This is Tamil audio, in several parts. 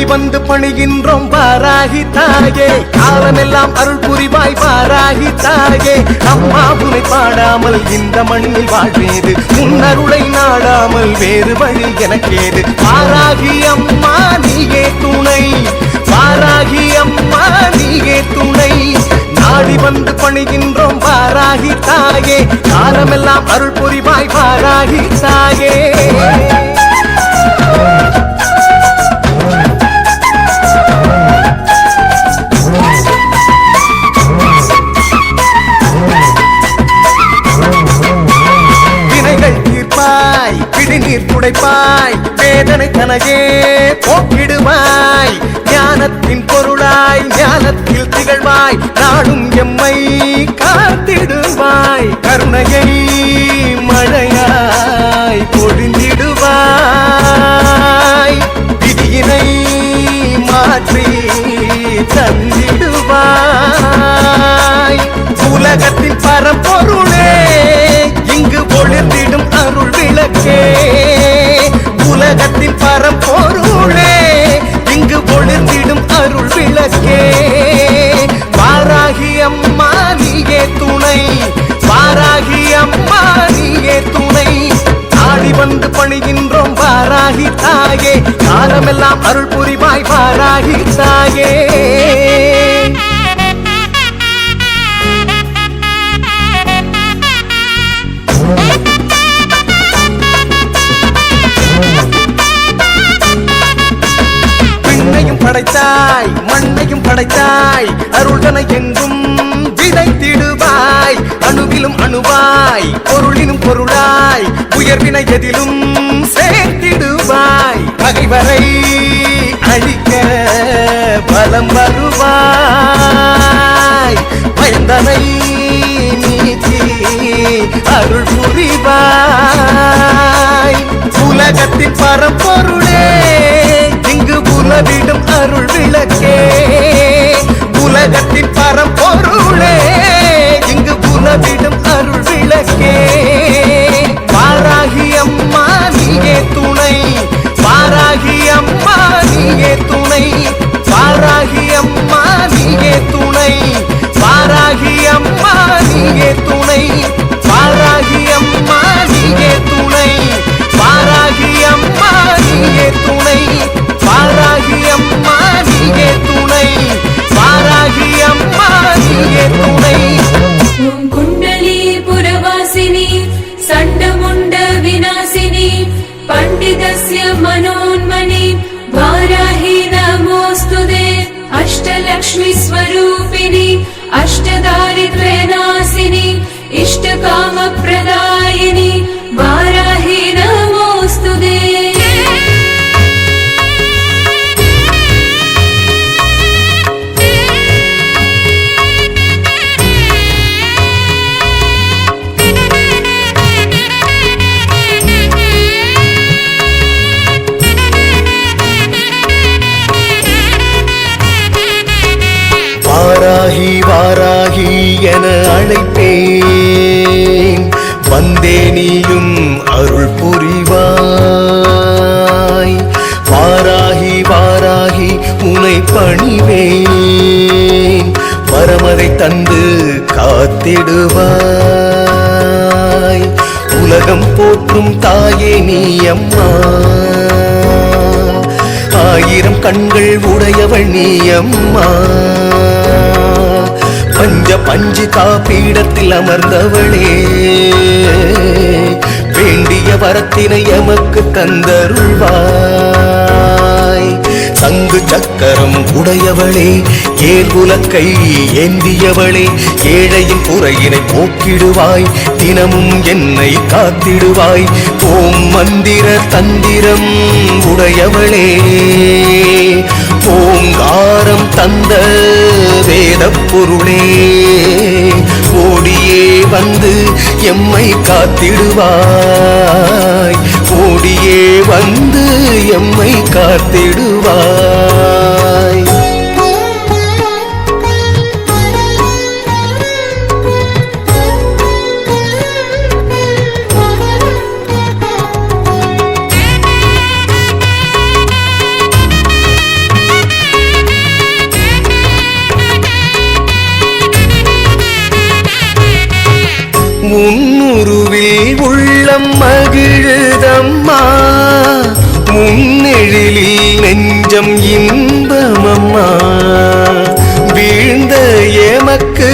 நாடி வந்து பணிகின்றோம் வாராகி தாயே, காலமெல்லாம் அருள் புரிவாய் வாராகி தாயே. அம்மா உனை பாடாமல் இந்த மண்ணில் வாழ்வேது, முன்னருளை நாடாமல் வேறு வழி எனக்கேது. வாராகி அம்மா நீயே துணை, வாராகி அம்மா நீயே துணை. நாடி வந்து பணிகின்றோம் வாராகி தாயே, காலமெல்லாம் அருள் புரிவாய் வாராகி தாயே. நீர் துடைப்பாய், வேதனை தனகே போக்கிடுவாய். ஞானத்தின் பொருளாய் ஞானத்தில் திகழ்வாய், நாடும் எம்மை காத்திடுவாய். கருணையை மழையாய் பொழிந்திடுவாய், விதியினை மாற்றி தந்திடுவாய். உலகத்தின் பரம்பொருளே இங்கு ஒளிர்ந்திடும் அருள் விளக்கே, உலகத்தின் பரம்பொருளே இங்கு ஒளிர்ந்திடும் அருள் விளக்கே. வாராகி அம்மா நீயே துணை, வாராகி அம்மா நீயே துணை. நாடி வந்து பணிகின்றோம் வாராகி தாயே, காலமெல்லாம் அருள் புரிவாய் வாராகி தாயே. படைத்தாய் மண்ணையும் படைத்தாய், அருள்தனை எங்கும் விதைத்திடுவாய். அணுவிலும் அணுவாய், பொருளினும் பொருளாய், உயர்வினை எதிலும் சேர்த்திடுவாய். பகைவரை அழிக்க பலம் வருவாய், பயந்தனை நீக்கி அருள் புரிவாய். உலகத்தின் பரம்பொருளே இங்கு உலவிடும் அருள் விளக்கே, உலகத்தின் பரம்பொருளே இங்கு உலவிடும் அருள் விளக்கே. வாராகி அம்மா நீயே துணை, வாராகி அம்மா நீயே துணை, வாராகி அம்மா நீயே துணை, வாராகி அம்மா நீயே துணை, வாராகி அம்மா நீயே துணை, வாராகி அம்மா நீயே துணை, வாராகி அம்மா நீயே துணை, வாராகி அம்மா நீயே துணை. ஓம் குண்டலி புரவாசினி சண்டமுண்ட விநாசினி பண்டிதஸ்ய மனோன்மணி வாராஹி நமோஸ்துதே. அஷ்டலக்ஷ்மி ஸ்வரூபிணி அஷ்டதாரித்ர்யநாசினி இஷ்டகாம பிரதாயினி வாராஹி நமோஸ்துதே. வாராகி வாராகி என அழைப்பேன், வந்தே நீயும் அருள் புரிவாய். வாராகி வாராகி உனை பணிவேன், வரமதை தந்து காத்திடுவாய். உலகம் போற்றும் தாயே நீ அம்மா, ஆயிரம் கண்கள் உடையவள் நீ அம்மா. பஞ்ச பஞ்சு காப்பீடத்தில் அமர்ந்தவளே, வேண்டிய வரத்தினை எமக்கு தந்தருள்வாய். சங்கு சக்கரம் உடையவளே, ஏர்குலக்கை ஏந்தியவளே, ஏழையின் குறையினை போக்கிடுவாய், தினமும் என்னை காத்திடுவாய். ஓம் மந்திர தந்திரம் உடையவளே, ஓங்காரம் தந்த வேத பொருளே, ஓடியே வந்து எம்மை காத்திடுவாய், ஓடியே வந்து எம்மை காத்திடுவாய். நெஞ்சம் இன்பமம்மா வீழ்ந்த ஏமக்கு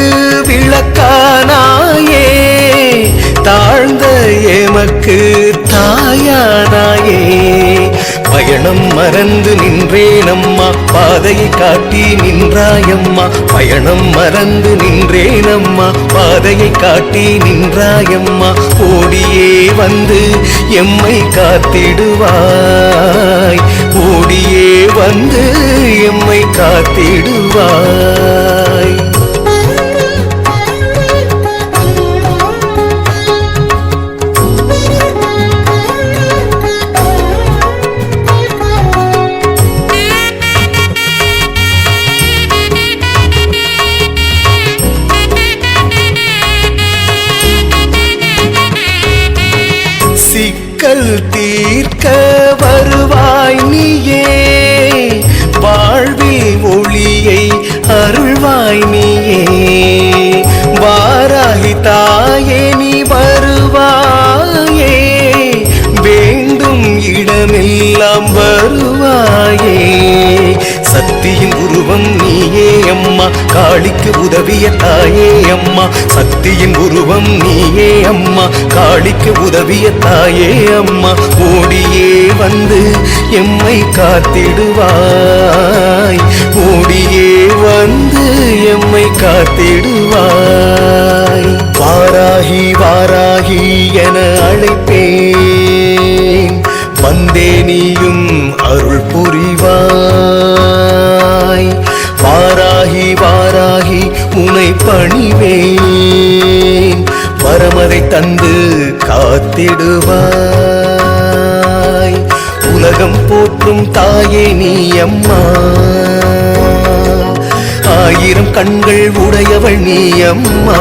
விளக்கானாயே தாழ்ந்த ஏமக்கு தாயானாயே பயணம் மறந்து நின்றேனம்மா பாதையை காட்டி நின்றாயம்மா பயணம் மறந்து நின்றேனம்மா பாதையை காட்டி நின்றாயம்மா ஓடியே வந்து எம்மை காத்திடுவாய் ஓடியே வந்து எம்மை காத்திடுவாய் சிக்கல் தீர்க்க வருவாய் நீயே வாழ்வில் ஒளியை அருள்வாய் நீயே வாராகி தாயே நீ வருவாயே வேண்டும் இடமெல்லாம் வருவாயே சக்தியின் உருவம் நீயே அம்மா காளிக்கு உதவிய தாயே அம்மா சக்தியின் உருவம் நீயே அம்மா காளிக்கு உதவிய தாயே அம்மா ஓடியே வந்து எம்மை காத்திடுவாய் ஓடியே வந்து எம்மை காத்திடுவாய் வாராகி வாராகி என அழைப்பேன் வந்தே நீயும் அருள் புரிவாய் வாராகி வாராகி உனை பணிவேன் வரமதை தந்து காத்திடுவாய் உலகம் போற்றும் தாயே நீ அம்மா ஆயிரம் கண்கள் உடையவள் நீ அம்மா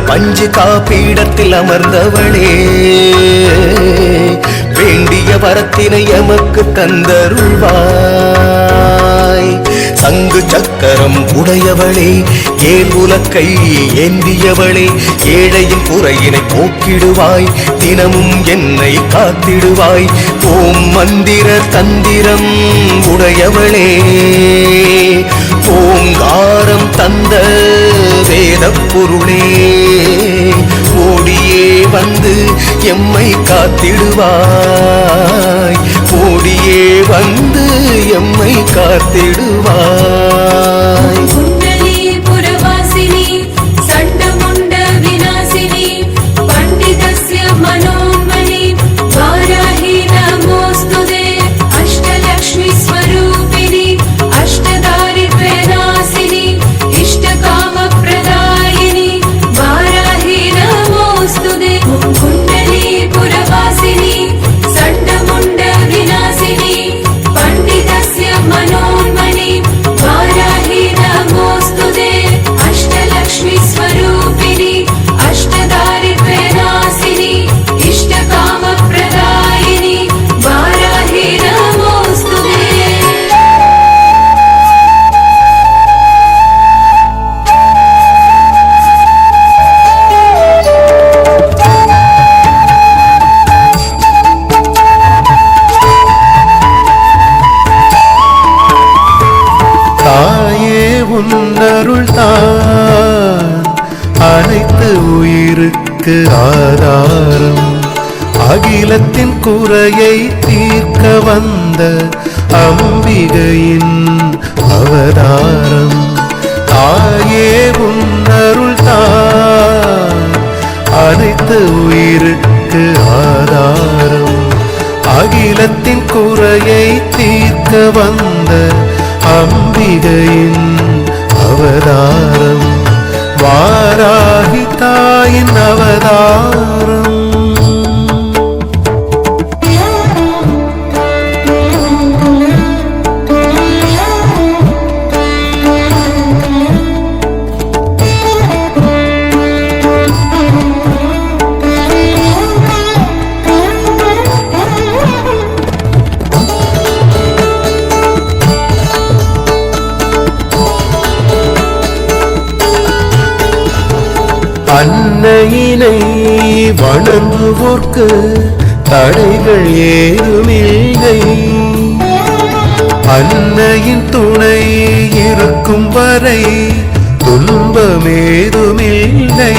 பஞ்சு காப்பீடத்தில் அமர்ந்தவளே வேண்டிய வரத்தினை எமக்கு தந்தருள்வாய் சங்கு சக்கரம் உடையவளே ஏன் உலக்கை ஏந்தியவளே ஏழையின் குறையினை போக்கிடுவாய் தினமும் என்னை காத்திடுவாய் ஓம் மந்திர தந்திரம் உடையவளே ஓங்காரம் தந்த வேத பொருளே ஓடியே வந்து எம்மை காத்திடுவாய் ஓடியே வந்து எம்மை காத்திடுவாய் குண்டலி புரவாசினி சண்டமுண்ட விநாசினி பண்டிதஸ்ய மனோன்மணி வாராஹி நமோஸ்துதே அஷ்டலக்ஷ்மி ஸ்வரூபிணி அஷ்டதாரித்ர்ய நாசினி இஷ்டகாம பிரதாயினி வாராஹி நமோஸ்துதே குண்டலி புரவாசினி சண்டமுண்ட விநாசினி பண்டிதஸ்ய மனோன்மணி வாராஹி நமோஸ்துதே அஷ்டலக்ஷ்மி ஸ்வரூபிணி அஷ்டதாரித்ர்ய நாசினி இஷ்டகாம பிரதாயினி வாராஹி நமோஸ்துதே தாயே உன்னருள் தான் அனைத்து உயிருக்கு ஆதாரம் அகிலத்தின் குறையை தீர்க்க வந்த அம்பிகையின் அவதாரம் தாயே உன்னருள் தான் அனைத்து உயிருக்கு ஆதாரம் அகிலத்தின் குறையை தீர்க்க வந்த அம்பிகையின் அவதாரம் வாராகி தாயின் அவதாரம் அன்னையினை வணங்குவோர்க்கு தடைகள் ஏதுமில்லை. அன்னையின் துணை இருக்கும் வரை துன்பமேதுமில்லை.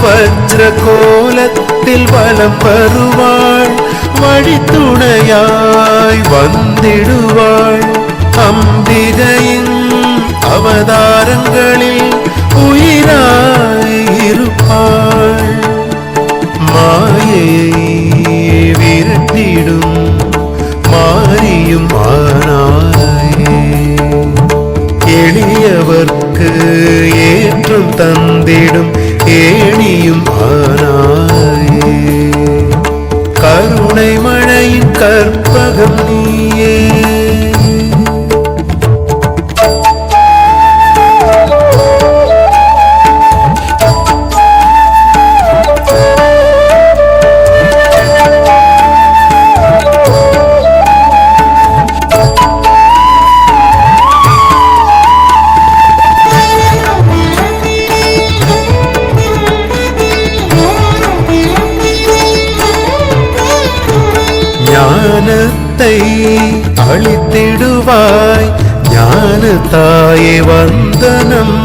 வஜ்ர கோலத்தில் வலம் வருவாள், வழித்துணையாய் வந்திடுவாள். அம்பிகையின் அவதாரங்களில் உயிராய் இருப்பாள். மாயையை விரட்டிடும் மாரியும் ஆனாயே, எளியவர்க்கு ஏற்றம் தந்திடும் ஏணியும் ஆனாயே. கருணை மழையின் கற்பகம் நீயே. ஞானத்தை அளித்திடுவாய் ஞான தாயே வந்தனம்.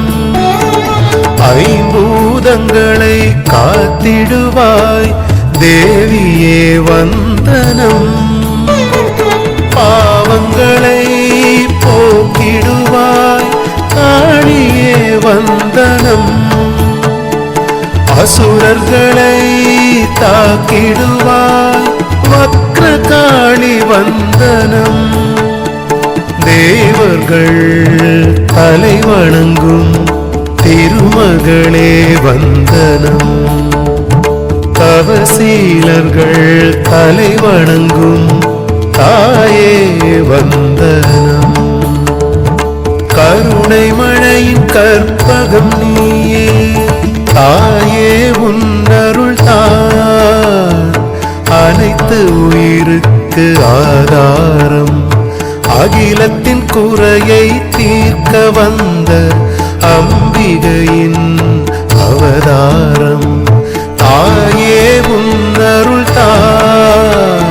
ஐம்பூதங்களை காத்திடுவாய் தேவியே வந்தனம். பாவங்களை போக்கிடுவாய் காளியே வந்தனம். அசுரர்களை தாக்கிடுவாய் வக்ரகாளி வந்தனம். தேவர்கள் தலை வணங்கும் திருமகளே வந்தனம். தவசீலர்கள் தலை வணங்கும் தாயே வந்தனம். கருணை மழையின் கற்பகம் நீயே. தாயே உன்னருள் தான் அனைத்து உயிருக்கு ஆதாரம். அகிலத்தின் குறையை தீர்க்க வந்த அம்பிகையின் அவதாரம். தாயே உன்னருள் தான்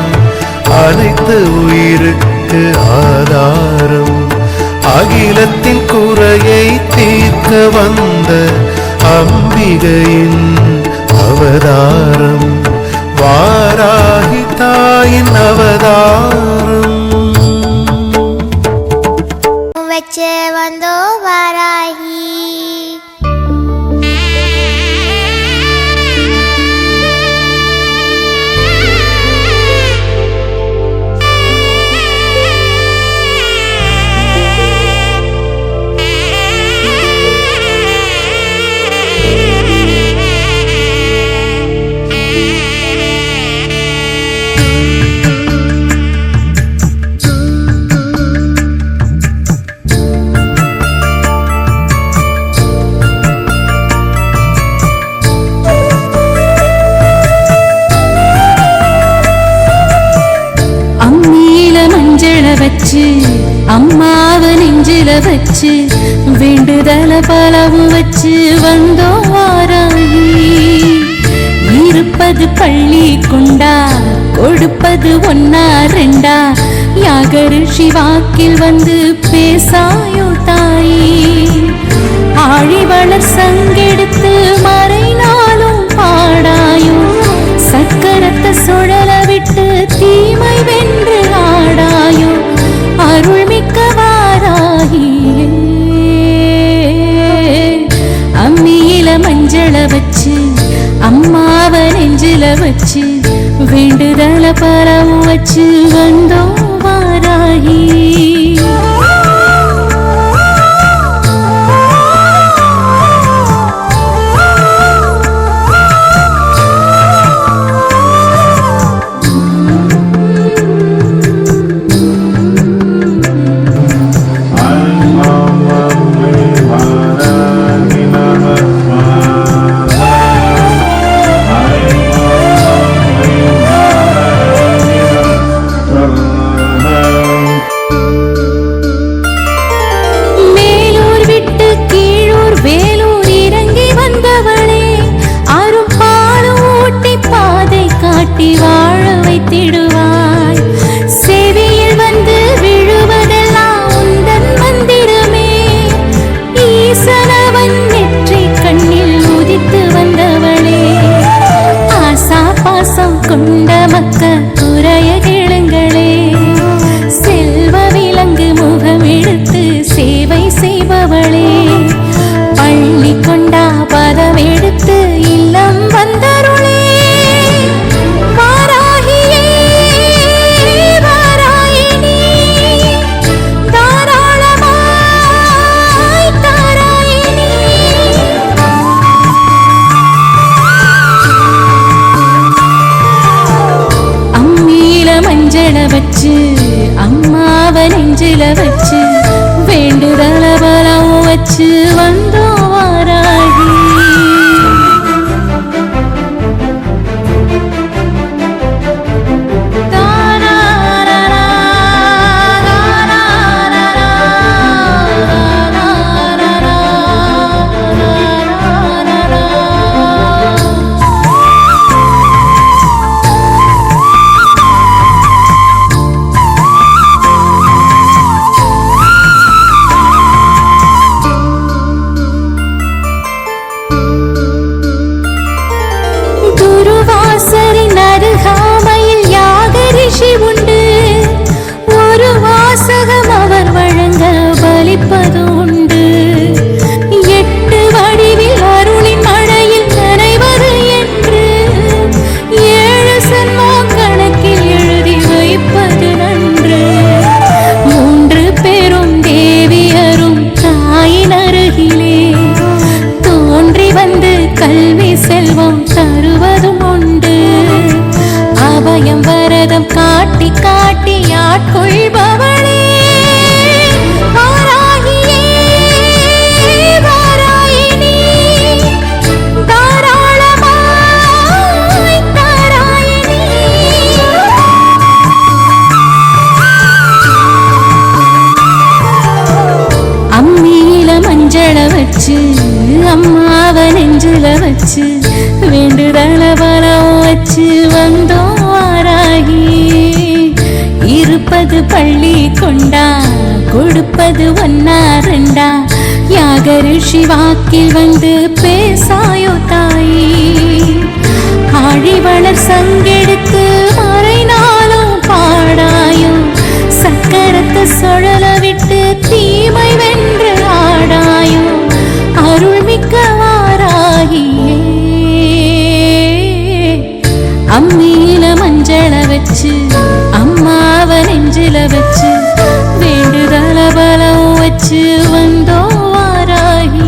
அனைத்து உயிருக்கு ஆதாரம். அகிலத்தின் குறையை தீர்க்க வந்த அம்பிகையின் அவதாரம். வாராகி தாயின் அவதாரம். வச்சு வந்தோ வாராகி. வச்சு அம்மாவ நெஞ்சில வச்சு வேண்டுதல பலவும் வச்சு வந்தோ வாராகி. இருப்பது பள்ளி கொண்டா கொடுப்பது ஒன்னா ரெண்டா. யாகரு சிவாக்கில் வந்து பேசாயோ தாயி. ஆழிவளர் சங்கெடுத்து மறைநாளும் பாடாயோ. சக்கரத்தை சுழல விட்டு தீமை வென்று ஆடாயோ. அருள்மிக்க வாராகியே. அம்மியில மஞ்சள வச்சு அம்மாவ நெஞ்சில வச்சு வேண்டுதல பரவும் வச்சு வந்தோ வாராகி. வைத்திடுவாய். செவியில் வந்து விழுவதெல்லாம் உந்தன் மந்திரமே. ஈசனவன் நெற்றி கண்ணில் உதித்து வந்தவளே. ஆசா பாசம் கொண்ட மக்க குறைய கேளுங்களே. செல்வ விலங்கு முகம் எடுத்து சேவை செய்பவளே. பள்ளி கொண்டா பதம் எடுத்து இல்லம் வந்தருளே. வாராகியே வாராயினி தாராளமாய் தாராயினி. அம்மியில மஞ்சள வச்சு அம்மாவ நெஞ்சில வச்சு வேண்டுதல பலம் வச்சு வந்தோ வாராகி. குருவாசரின் அருகாமையில் யாக ரிஷி உண்டு. ஒரு வாசகம் அவர் வழங்க பலிப்பது உண்டு. 8 வடிவில் அருளின் மழையில் நனைவது என்று 7 சன்மம் கணக்கில் எழுதி வைப்பது நன்று. 3 பேரும் தேவியரும் தாயின் அருகிலே தோன்றி வந்து கல்வி செல்வம் தருவதும் உண்டு. அபயம் வரதம் காட்டி காட்டி ஆட்கொள்பவளே. வாராகியே வாராயினி தாராளமாய் தாராயினி. அம்மியில மஞ்சள வச்சு அம்மாவ நெஞ்சில வச்சு வேண்டுதல பலம் வச்சு வந்தோ வாராகி. இருப்பது பள்ளி கொண்டா கொடுப்பது 1 2 யாக ரிஷி வாக்கில் வந்து பேசாயோ தாயி. ஆழிவளர் சங்கெடுத்து மறைநாளும் பாடாயோ. சக்கரத்தை சுழல விட்டு தீமை வென்று ஆடாயோ. அருள்மிக்க வாராகியே. அம்மியில மஞ்சள வச்சு அம்மாவ நெஞ்சில வச்சு வேண்டுதல பலம் வச்சு வந்தோ வாராகி.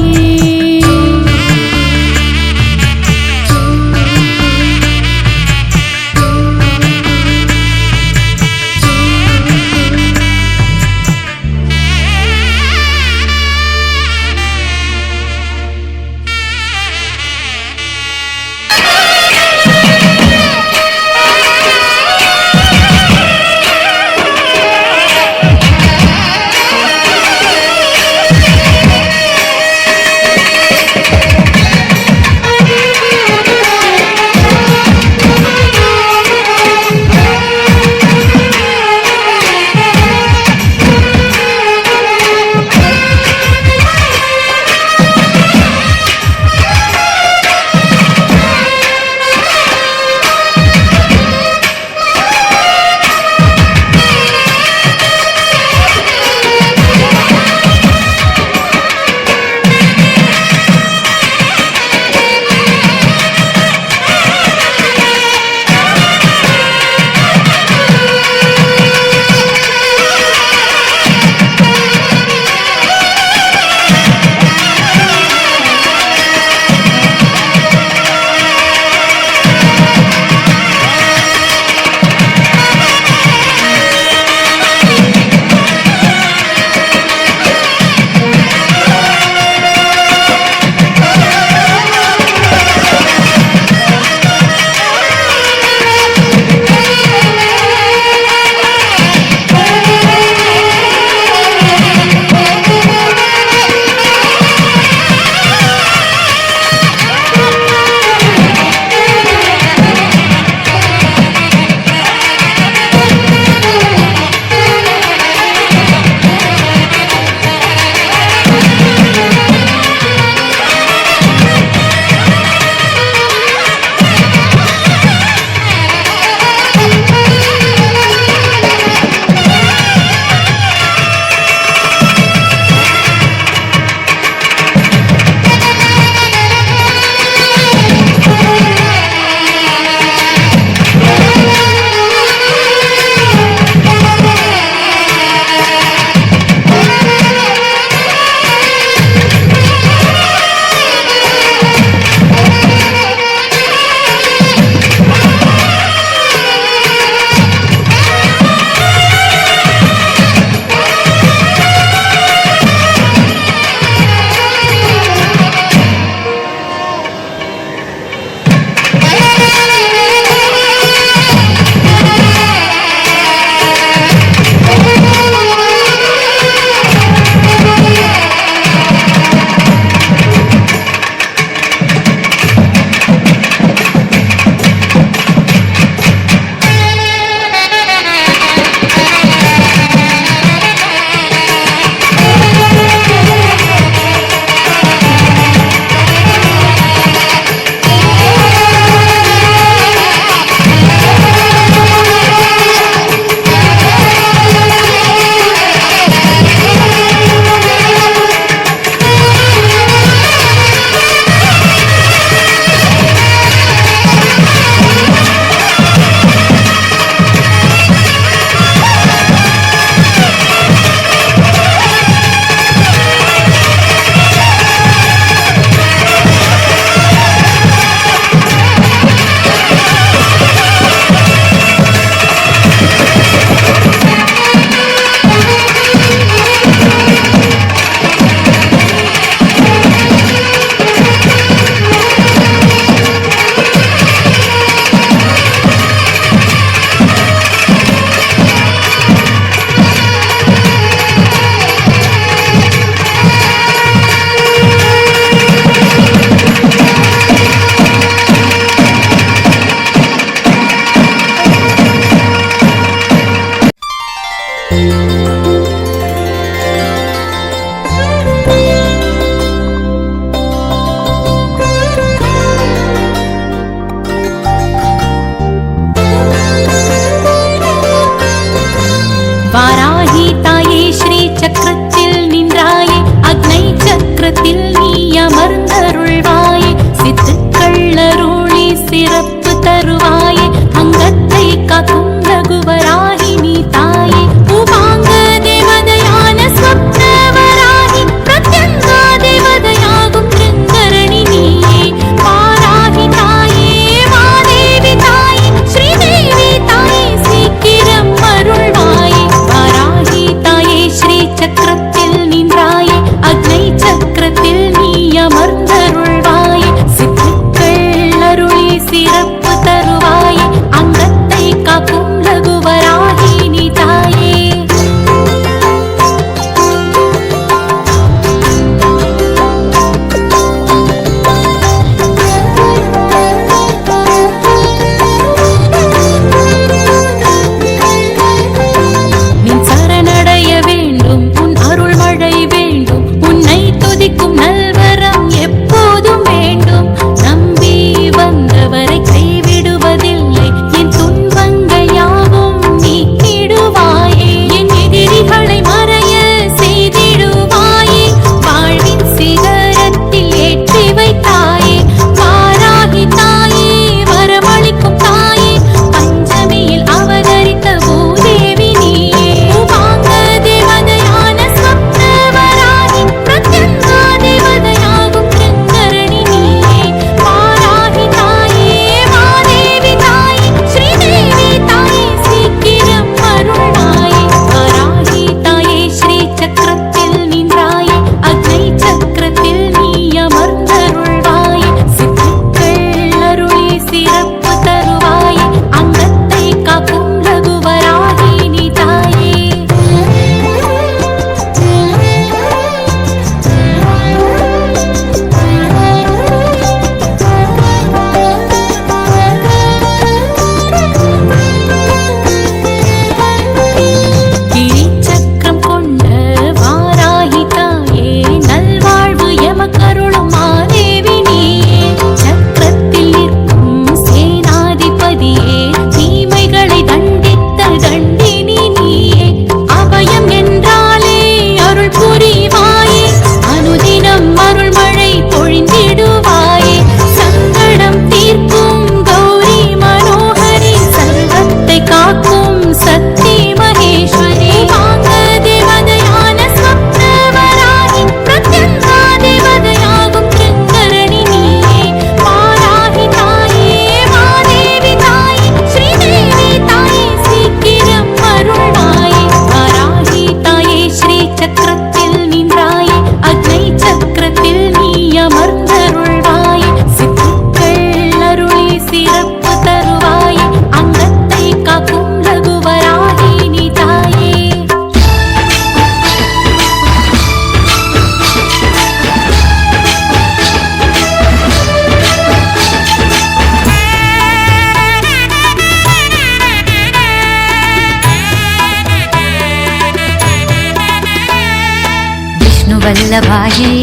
வல்லபாயே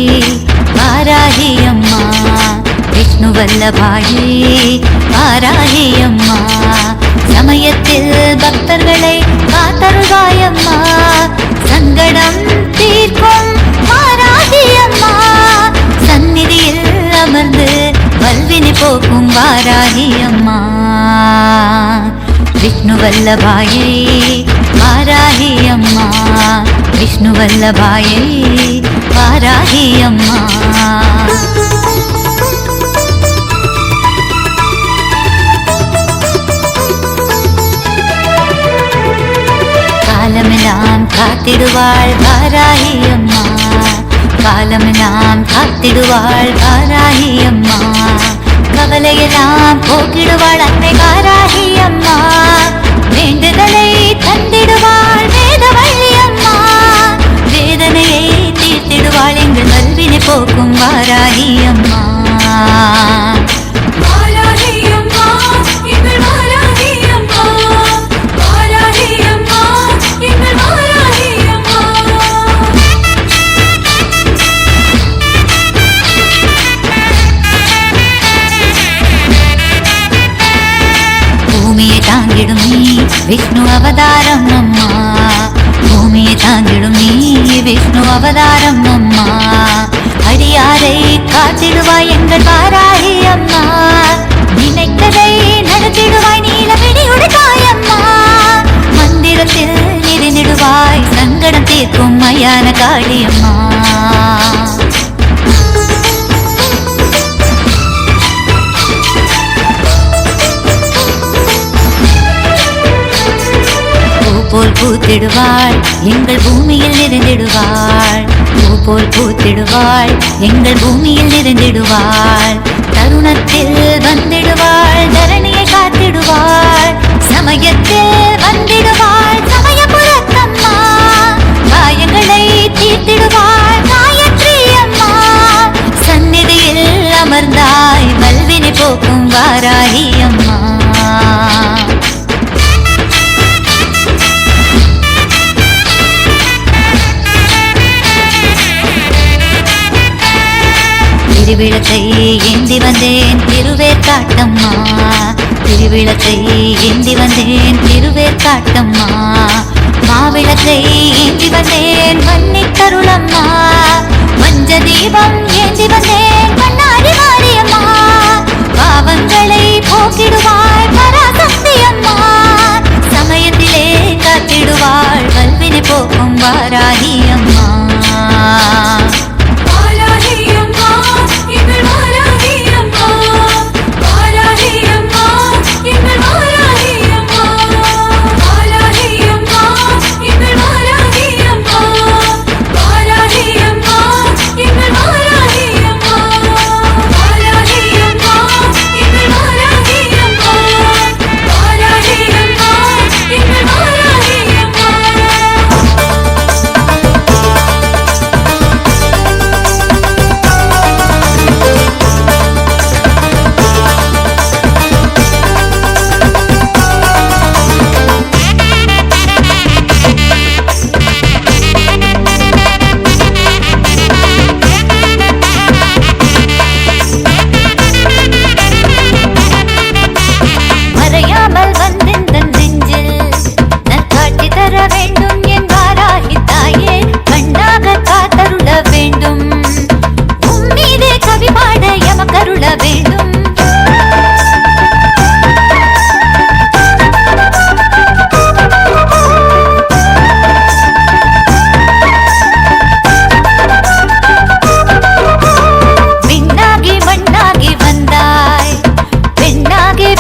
வாராகி அம்மா, விஷ்ணு வல்லபாயே வாராகி அம்மா, சமயத்தில் பக்தர்களை காத்தருள்வாயம்மா, சங்கடம் தீர்க்கும் வாராகி அம்மா, சந்நிதியில் அமர்ந்து வல்வினை போக்கும் வாராகி அம்மா, விஷ்ணு வல்லபாயே வாராகி அம்மா, விஷ்ணு வல்லபாயே வாராகி அம்மா. காலமெல்லாம் காத்திடுவாள் வாராகி அம்மா, காலமெல்லாம் காத்திடுவாள் வாராகி அம்மா, கவலையெல்லாம் போக்கிடுவாள் அன்னை வாராகி அம்மா, வேண்டுதலை தந்திடுவாள் வேதவள்ளி அம்மா, வேதனையை தீர்த்திடுவாள் எங்கள் வல்வினை போக்கும் வாராகி அம்மா. தாங்கிடும் நீ விஷ்ணு அவதாரம் அம்மா, பூமியை தாங்கிடும் நீ விஷ்ணு அவதாரம் அம்மா, அடியாரை காத்திடுவாய் எங்கள் வாராகி அம்மா, நினைத்ததை நடத்திடுவாய் நீலவிழியுடையாய் அம்மா, மந்திரத்தில் நிறைந்திடுவாய் சங்கடம் தீர்க்கும் மயான காளி அம்மா. போல் பூத்திடுவாள் எங்கள் பூமியில் நிறைந்திடுவாள், பூ போல் பூத்திடுவாள் எங்கள் பூமியில் நிறைந்திடுவாள், தருணத்தில் வந்திடுவாள் தரணியை காத்திடுவாள், சமயத்தில் வந்திடுவாள் சமயபுரத்தம்மா, காயங்களை தீர்த்திடுவாள் காயத்ரி அம்மா, சந்நிதியில் அமர்ந்தாய் வல்வினை போக்கும் வாராகி அம்மா. திருவிளக்கை ஏந்தி வந்தேன் திருவேற்காட்டம்மா, திருவிளக்கை ஏந்தி வந்தேன் திருவேற்காட்டம்மா, மாவிளக்கை ஏந்தி வந்தேன் மன்னித்தருளம்மா, மஞ்ச தீபம் ஏந்தி வந்தேன் பண்ணாரி மாரியம்மா, பாவங்களை போக்கிடுவாள் பராசக்தி அம்மா, சமயத்திலே காத்திடுவாள் வல்வினை போக்கும் வாராகி அம்மா.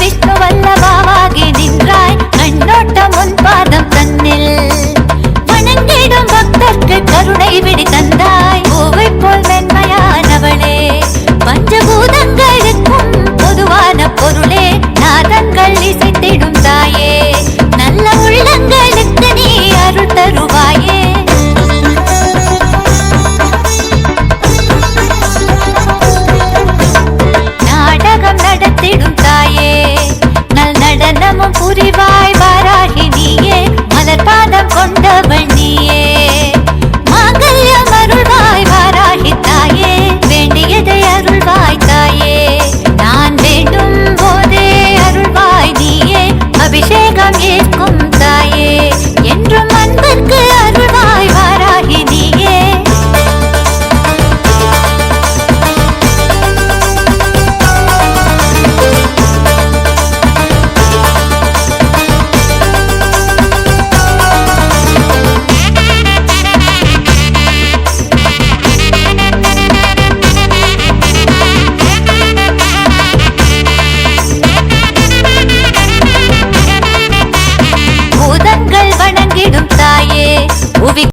விஷ்ணு வல்லபாவாகி நின்றாய் கண்ணோட்டம் உன் பாதம்